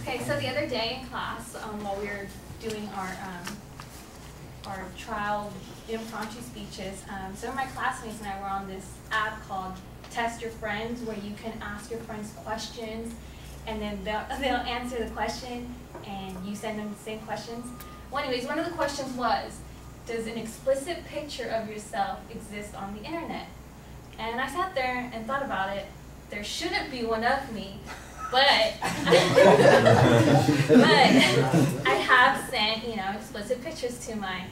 Okay, so the other day in class, while we were doing our trial impromptu speeches, some of my classmates and I were on this app called Test Your Friends, where you can ask your friends questions, and then they'll answer the question, and you send them the same questions. Well, anyways, one of the questions was, does an explicit picture of yourself exist on the internet? And I sat there and thought about it. There shouldn't be one of me, but I have sent, explicit pictures to my,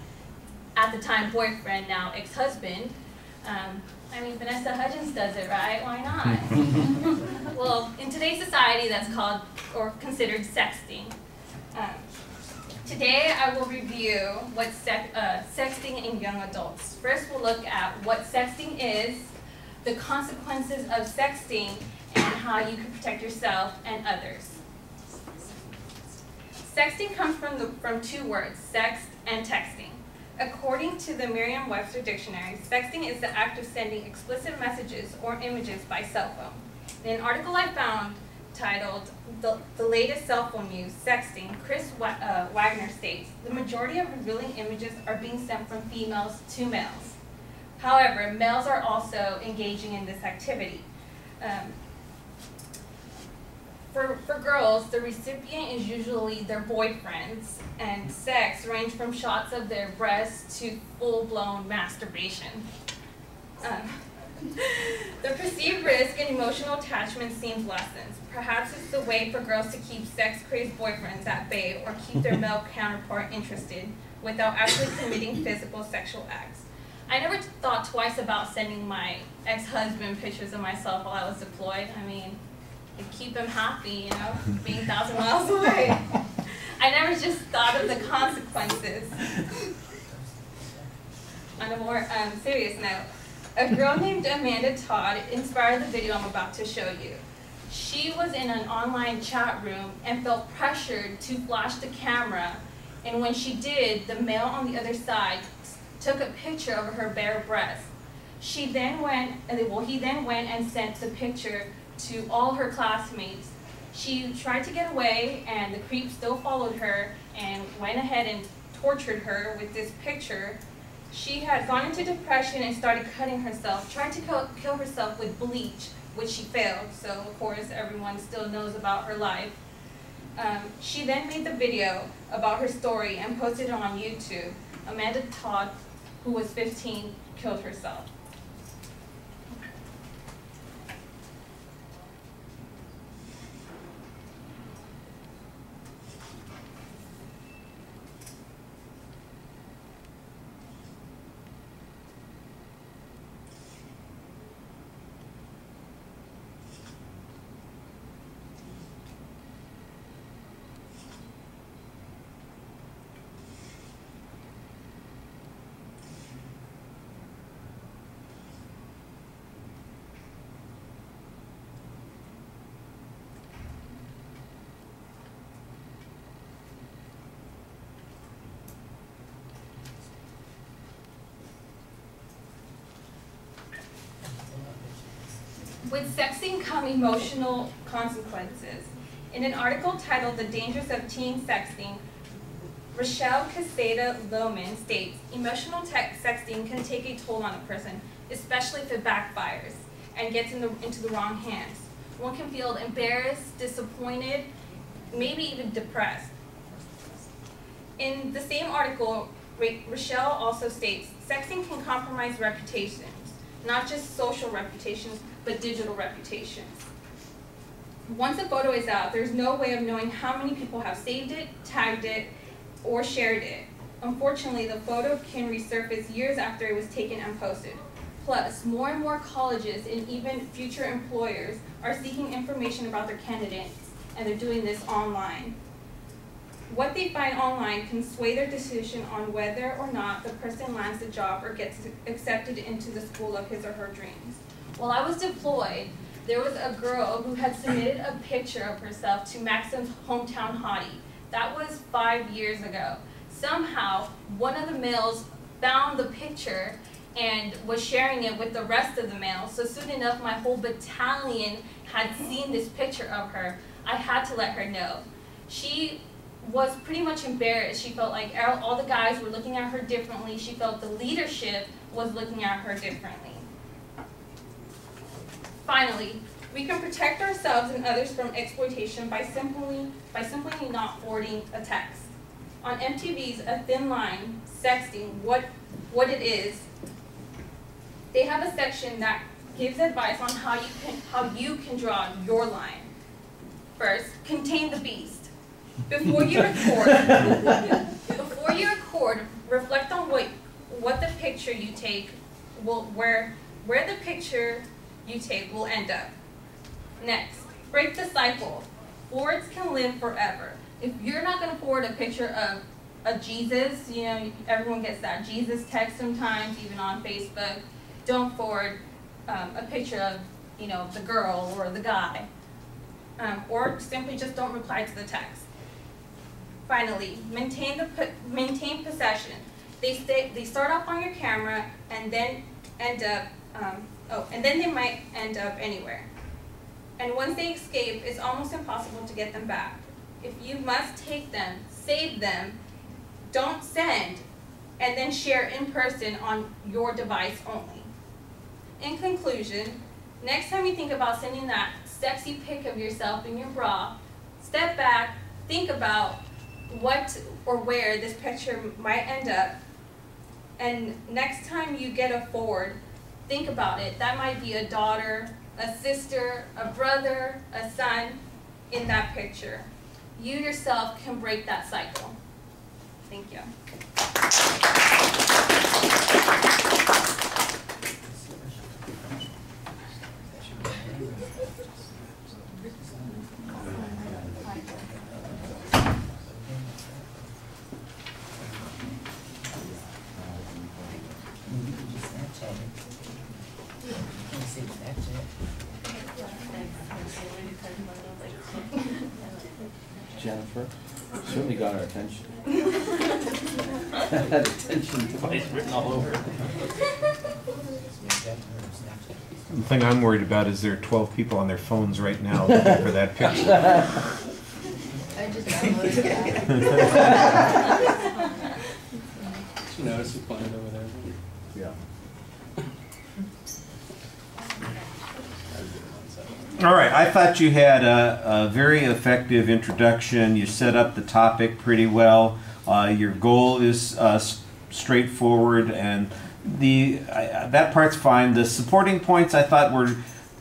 at the time, boyfriend, now ex-husband. I mean, Vanessa Hudgens does it, right? Why not? Well, in today's society, that's called or considered sexting. Today, I will review what's sexting in young adults. First, we'll look at what sexting is, the consequences of sexting, and how you can protect yourself and others. Sexting comes from two words, sext and texting. According to the Merriam-Webster dictionary, sexting is the act of sending explicit messages or images by cell phone. In an article I found titled, The Latest Cell Phone Use, Sexting, Chris Wagner states, the majority of revealing images are being sent from females to males. However, males are also engaging in this activity. For girls, the recipient is usually their boyfriends, and sex range from shots of their breasts to full-blown masturbation. The perceived risk and emotional attachment seems lessened. Perhaps it's the way for girls to keep sex-crazed boyfriends at bay or keep their male counterpart interested without actually committing physical sexual acts. I never thought twice about sending my ex-husband pictures of myself while I was deployed. I mean, it'd keep him happy, being 1,000 miles away. I never just thought of the consequences. On a more serious note, a girl named Amanda Todd inspired the video I'm about to show you. She was in an online chat room and felt pressured to flash the camera, and when she did, the male on the other side took a picture of her bare breast. He then went and sent the picture to all her classmates. She tried to get away, and the creep still followed her and went ahead and tortured her with this picture. She had gone into depression and started cutting herself, tried to kill herself with bleach, which she failed, so of course everyone still knows about her life. She then made the video about her story and posted it on YouTube. Amanda Todd, who was 15, killed herself. With sexting come emotional consequences. In an article titled The Dangers of Teen Sexting, Rochelle Caseta-Lohman states, emotional sexting can take a toll on a person, especially if it backfires and gets into the wrong hands. One can feel embarrassed, disappointed, maybe even depressed. In the same article, Rochelle also states, sexting can compromise reputations, not just social reputations, but digital reputations. Once a photo is out, there's no way of knowing how many people have saved it, tagged it, or shared it. Unfortunately, the photo can resurface years after it was taken and posted. Plus, more and more colleges and even future employers are seeking information about their candidates, and they're doing this online. What they find online can sway their decision on whether or not the person lands the job or gets accepted into the school of his or her dreams. While I was deployed, there was a girl who had submitted a picture of herself to Maxim's Hometown Hottie. That was 5 years ago. Somehow, one of the males found the picture and was sharing it with the rest of the males. So soon enough, my whole battalion had seen this picture of her. I had to let her know. She was pretty much embarrassed. She felt like all the guys were looking at her differently. She felt the leadership was looking at her differently. Finally, we can protect ourselves and others from exploitation by simply not forwarding a text. On MTV's A Thin Line, Sexting, what it is, they have a section that gives advice on how you can draw your line. First, contain the beast. Before you record, reflect on what the picture you take where the picture you take will end up. Next, break the cycle. Forwards can live forever. If you're not going to forward a picture of a Jesus, you know, everyone gets that Jesus text sometimes, even on Facebook. Don't forward a picture of, you know, the girl or the guy. Or simply just don't reply to the text. Finally, maintain possession. They start off on your camera and then end up, and then they might end up anywhere. And once they escape, it's almost impossible to get them back. If you must take them, save them, don't send, and then share in person on your device only. In conclusion, next time you think about sending that sexy pic of yourself in your bra, step back, think about what or where this picture might end up, and next time you get a forward, think about it. That might be a daughter, a sister, a brother, a son in that picture. You yourself can break that cycle. Thank you. Jennifer certainly got our attention. That attention device written all over it. The thing I'm worried about is there are 12 people on their phones right now looking for that picture. I just downloaded that. Did you notice it pointed over there? Yeah. All right, I thought you had a very effective introduction. You set up the topic pretty well. Your goal is straightforward, and that part's fine. The supporting points I thought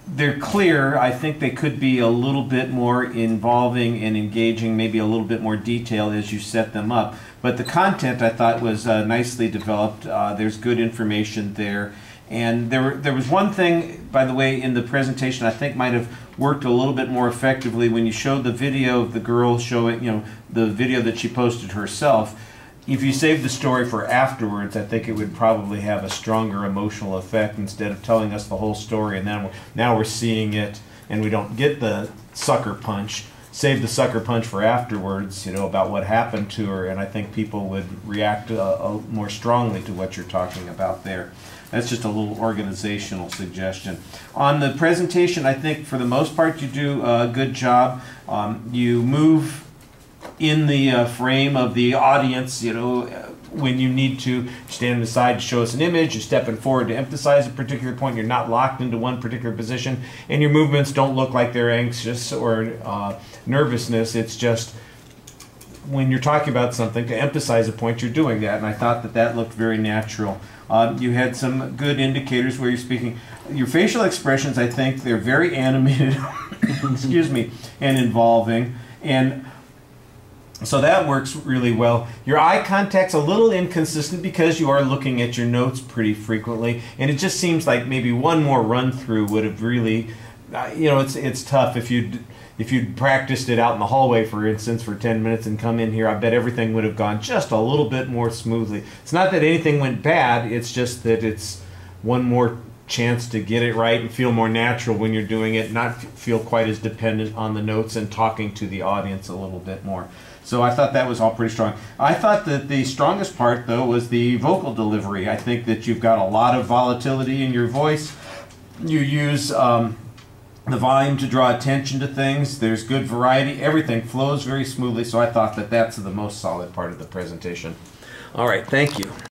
they're clear. I think they could be a little bit more involving and engaging, maybe a little bit more detail as you set them up. But the content I thought was nicely developed. There's good information there. And there was one thing, by the way, in the presentation I think might have worked a little bit more effectively when you showed the video of the girl showing, you know, the video that she posted herself. If you saved the story for afterwards, I think it would probably have a stronger emotional effect instead of telling us the whole story and then now we're seeing it and we don't get the sucker punch. Save the sucker punch for afterwards, you know, about what happened to her, and I think people would react more strongly to what you're talking about there. That's just a little organizational suggestion. On the presentation, I think for the most part you do a good job. You move in the frame of the audience, you know, when you need to stand aside to show us an image, you're stepping forward to emphasize a particular point, you're not locked into one particular position, and your movements don't look like they're anxious or nervousness. It's just when you're talking about something to emphasize a point, you're doing that, and I thought that looked very natural. You had some good indicators where you're speaking. Your facial expressions, I think, they're very animated, excuse me, and involving, and so that works really well. Your eye contact's a little inconsistent because you are looking at your notes pretty frequently, and it just seems like maybe one more run through would have really, you know, it's tough if you'd practiced it out in the hallway, for instance, for 10 minutes and come in here. I bet everything would have gone just a little bit more smoothly. It's not that anything went bad, it's just that it's one more chance to get it right and feel more natural when you're doing it, not feel quite as dependent on the notes and talking to the audience a little bit more. So I thought that was all pretty strong. I thought that the strongest part, though, was the vocal delivery. I think that you've got a lot of volatility in your voice. You use the volume to draw attention to things. There's good variety. Everything flows very smoothly, so I thought that that's the most solid part of the presentation. All right, thank you.